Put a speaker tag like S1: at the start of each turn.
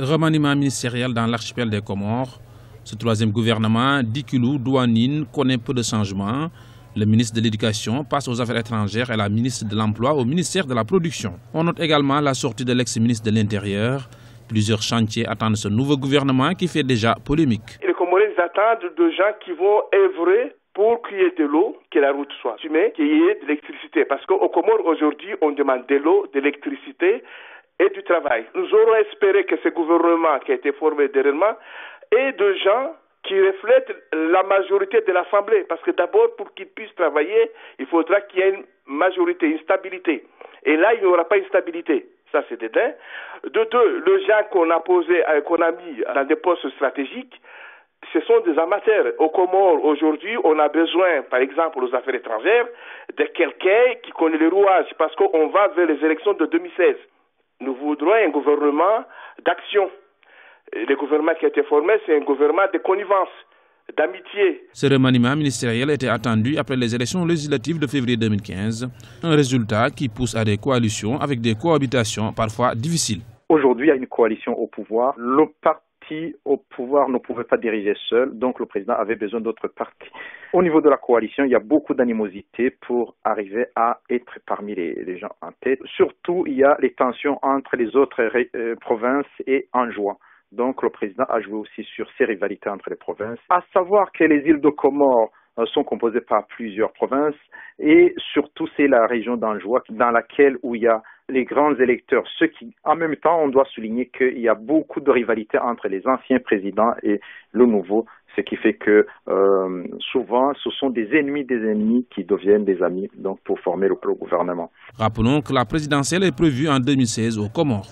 S1: Remaniement ministériel dans l'archipel des Comores. Ce troisième gouvernement, Dikilou Douanine, connaît peu de changements. Le ministre de l'Éducation passe aux Affaires étrangères et la ministre de l'Emploi au ministère de la Production. On note également la sortie de l'ex-ministre de l'Intérieur. Plusieurs chantiers attendent ce nouveau gouvernement qui fait déjà polémique.
S2: Les Comoriens attendent de gens qui vont œuvrer pour qu'il y ait de l'eau, que la route soit fumée, qu'il y ait de l'électricité. Parce qu'aux Comores, aujourd'hui, on demande de l'eau, de l'électricité et du travail. Nous aurons espéré que ce gouvernement qui a été formé dernièrement ait de gens qui reflètent la majorité de l'Assemblée. Parce que d'abord, pour qu'ils puissent travailler, il faudra qu'il y ait une majorité, une stabilité. Et là, il n'y aura pas une stabilité. Ça, c'est d'un. De deux, les gens qu'on a posés, qu'on a mis dans des postes stratégiques, ce sont des amateurs. Aux Comores, aujourd'hui, on a besoin, par exemple, aux affaires étrangères, de quelqu'un qui connaît les rouages, parce qu'on va vers les élections de 2016. Nous voudrons un gouvernement d'action. Le gouvernement qui a été formé, c'est un gouvernement de connivence, d'amitié.
S1: Ce remaniement ministériel était attendu après les élections législatives de février 2015. Un résultat qui pousse à des coalitions avec des cohabitations parfois difficiles.
S3: Aujourd'hui, il y a une coalition au pouvoir. Le parti au pouvoir ne pouvait pas diriger seul, donc le président avait besoin d'autres partis. Au niveau de la coalition, il y a beaucoup d'animosité pour arriver à être parmi les gens en tête. Surtout, il y a les tensions entre les autres provinces et Anjouan. Donc le président a joué aussi sur ces rivalités entre les provinces. À savoir que les îles de Comores sont composées par plusieurs provinces et surtout c'est la région d'Anjouan dans laquelle où il y a les grands électeurs. Ce qui, en même temps, on doit souligner qu'il y a beaucoup de rivalités entre les anciens présidents et le nouveau, ce qui fait que souvent ce sont des ennemis qui deviennent des amis donc pour former le gouvernement.
S1: Rappelons que la présidentielle est prévue en 2016 aux Comores.